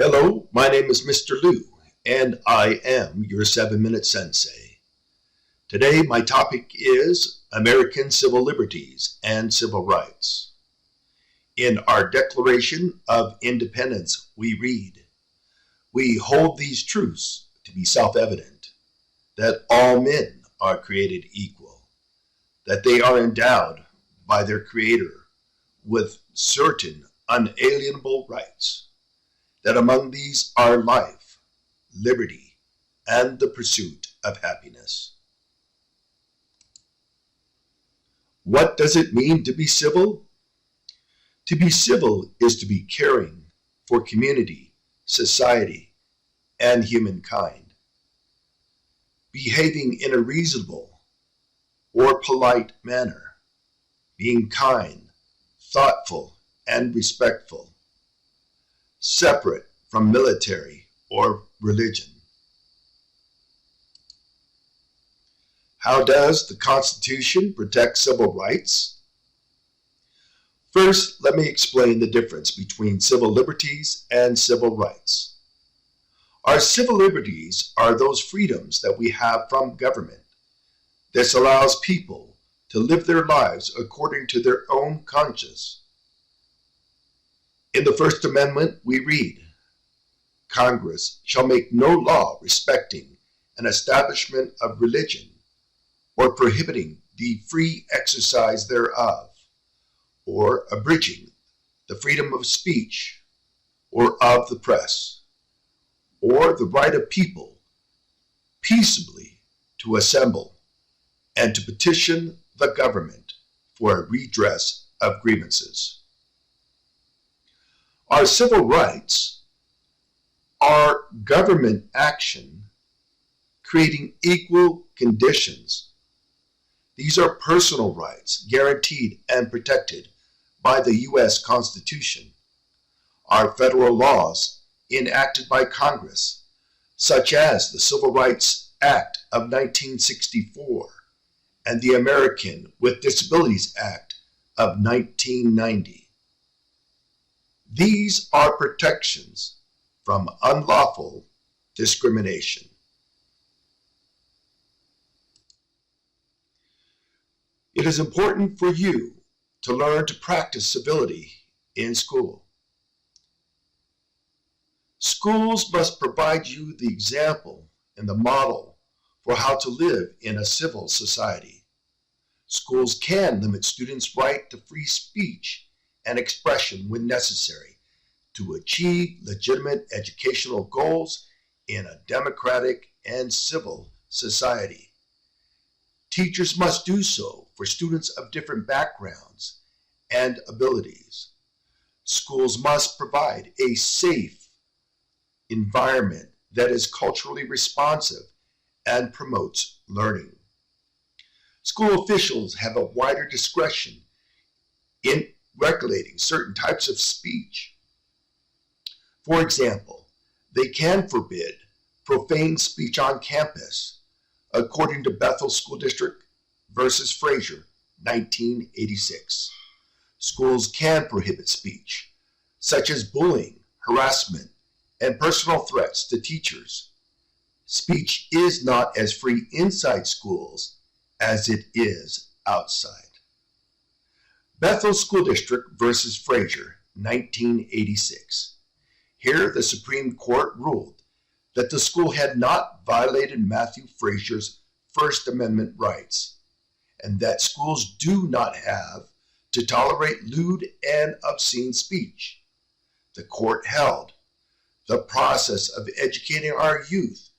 Hello, my name is Mr. Lue, and I am your 7-Minute Sensei. Today, my topic is American civil liberties and civil rights. In our Declaration of Independence, we read, "We hold these truths to be self-evident, that all men are created equal, that they are endowed by their Creator with certain unalienable rights, that among these are life, liberty, and the pursuit of happiness." What does it mean to be civil? To be civil is to be caring for community, society, and humankind, behaving in a reasonable or polite manner, being kind, thoughtful, and respectful, separate from military or religion. How does the Constitution protect civil rights? First, let me explain the difference between civil liberties and civil rights. Our civil liberties are those freedoms that we have from government. This allows people to live their lives according to their own conscience. In the First Amendment, we read, "Congress shall make no law respecting an establishment of religion or prohibiting the free exercise thereof, or abridging the freedom of speech or of the press, or the right of people peaceably to assemble and to petition the government for a redress of grievances." Our civil rights are government action creating equal conditions. These are personal rights guaranteed and protected by the U.S. Constitution. Our federal laws enacted by Congress, such as the Civil Rights Act of 1964 and the American with Disabilities Act of 1990. These are protections from unlawful discrimination. It is important for you to learn to practice civility in school. Schools must provide you the example and the model for how to live in a civil society. Schools can limit students' right to free speech and expression when necessary to achieve legitimate educational goals in a democratic and civil society. Teachers must do so for students of different backgrounds and abilities. Schools must provide a safe environment that is culturally responsive and promotes learning. School officials have a wider discretion in regulating certain types of speech. For example, they can forbid profane speech on campus, according to Bethel School District versus Frazier, 1986. Schools can prohibit speech, such as bullying, harassment, and personal threats to teachers. Speech is not as free inside schools as it is outside. Bethel School District versus Frazier, 1986. Here, the Supreme Court ruled that the school had not violated Matthew Frazier's First Amendment rights, and that schools do not have to tolerate lewd and obscene speech. The court held the process of educating our youth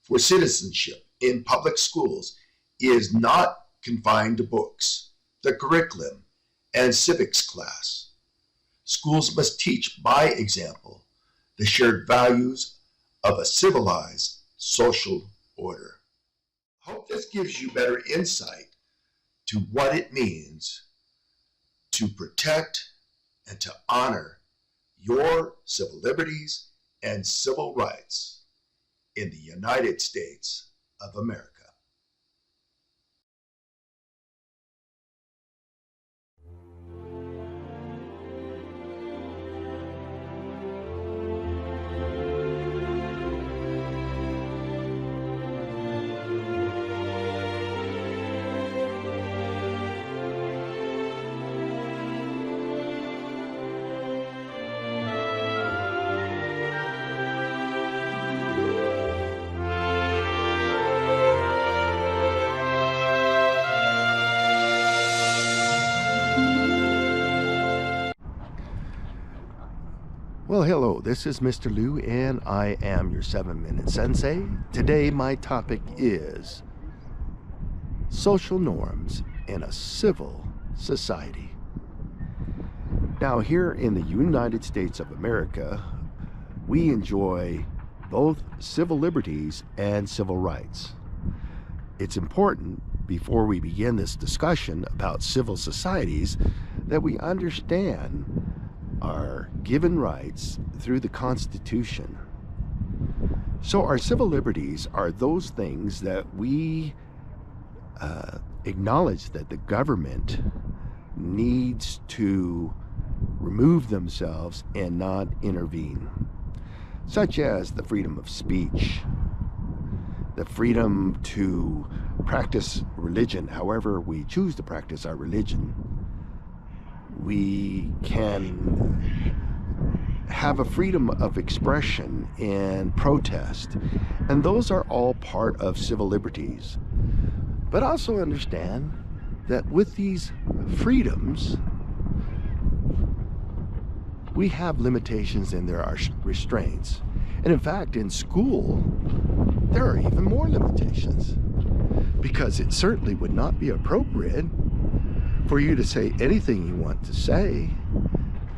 for citizenship in public schools is not confined to books, the curriculum, and civics class. Schools must teach by example the shared values of a civilized social order. Hope this gives you better insight to what it means to protect and to honor your civil liberties and civil rights in the United States of America. Well, hello, this is Mr. Lue, and I am your 7-Minute Sensei. Today, my topic is social norms in a civil society. Now, here in the United States of America, we enjoy both civil liberties and civil rights. It's important, before we begin this discussion about civil societies, that we understand our given rights through the Constitution. So our civil liberties are those things that we acknowledge that the government needs to remove themselves and not intervene, such as the freedom of speech, the freedom to practice religion however we choose to practice our religion. We can have a freedom of expression and protest, and those are all part of civil liberties. But also understand that with these freedoms, we have limitations and there are restraints. And in fact, in school, there are even more limitations, because it certainly would not be appropriate for you to say anything you want to say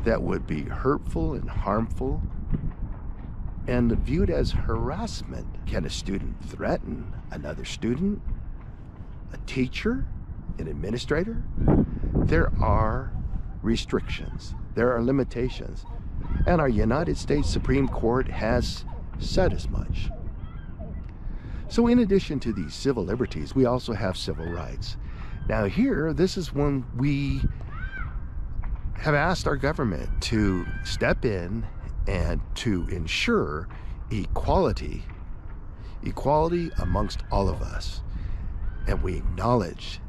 that would be hurtful and harmful and viewed as harassment. Can a student threaten another student, a teacher, an administrator? There are restrictions, there are limitations, and our United States Supreme Court has said as much. So in addition to these civil liberties, we also have civil rights. Now here, this is when we have asked our government to step in and to ensure equality amongst all of us. And we acknowledge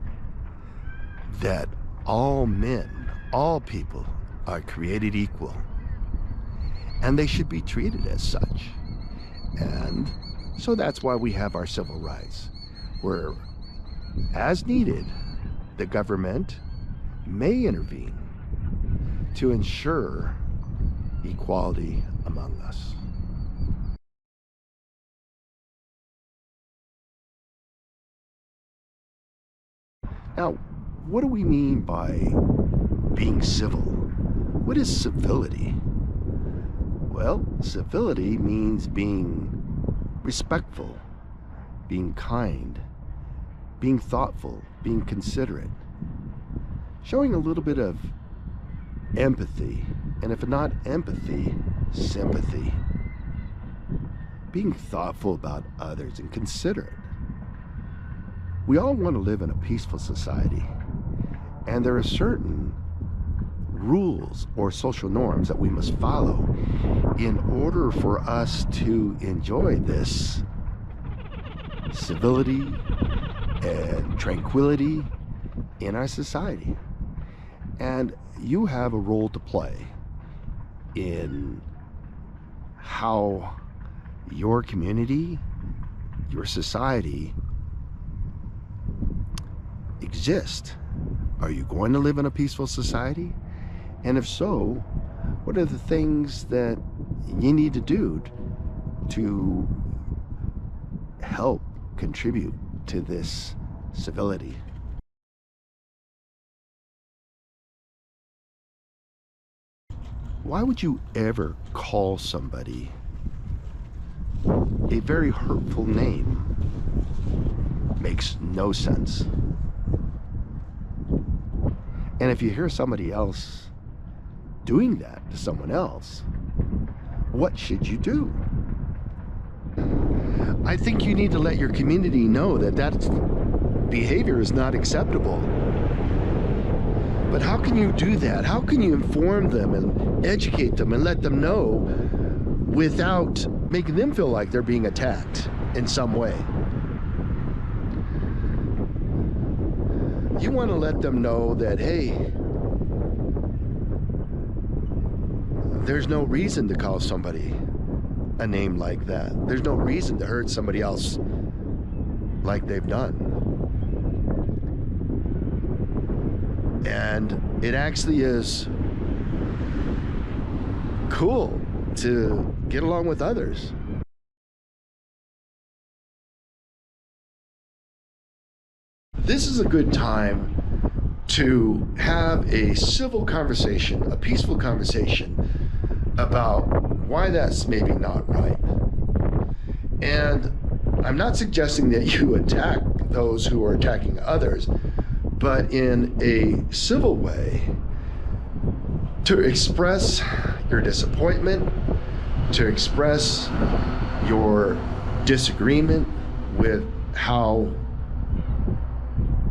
that all men, all people are created equal, and they should be treated as such. And so that's why we have our civil rights, where, as needed, the government may intervene to ensure equality among us. Now, what do we mean by being civil? What is civility? Well, civility means being respectful, being kind, being thoughtful, being considerate, showing a little bit of empathy, and if not empathy, sympathy, being thoughtful about others and considerate. We all want to live in a peaceful society, and there are certain rules or social norms that we must follow in order for us to enjoy this civility and tranquility in our society. And you have a role to play in how your community, your society exist. Are you going to live in a peaceful society? And if so, what are the things that you need to do to help contribute to this civility? Why would you ever call somebody a very hurtful name? Makes no sense. And if you hear somebody else doing that to someone else, what should you do? I think you need to let your community know that that behavior is not acceptable. But how can you do that? How can you inform them and educate them and let them know without making them feel like they're being attacked in some way? You want to let them know that, hey, there's no reason to call somebody a name like that. There's no reason to hurt somebody else like they've done. And it actually is cool to get along with others. This is a good time to have a civil conversation, a peaceful conversation about why that's maybe not right. And I'm not suggesting that you attack those who are attacking others, but in a civil way, to express your disappointment, to express your disagreement with how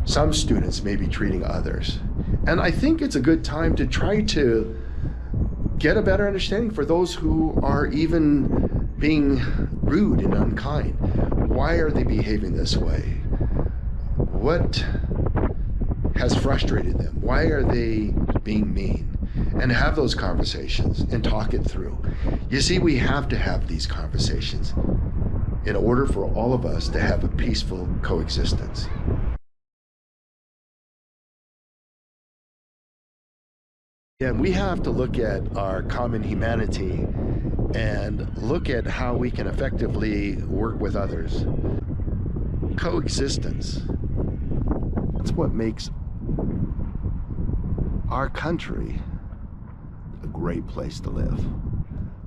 some students may be treating others. And I think it's a good time to try to get a better understanding for those who are even being rude and unkind. Why are they behaving this way? What has frustrated them? Why are they being mean? And have those conversations and talk it through. You see, we have to have these conversations in order for all of us to have a peaceful coexistence. And we have to look at our common humanity and look at how we can effectively work with others. Coexistence. That's what makes our country a great place to live.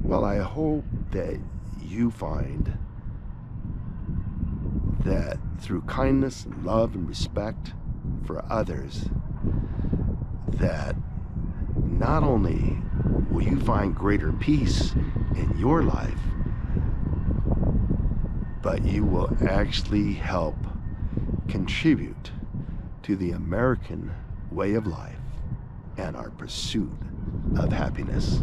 Well, I hope that you find that through kindness and love and respect for others, that not only will you find greater peace in your life, but you will actually help contribute to the American way of life and our pursuit of happiness.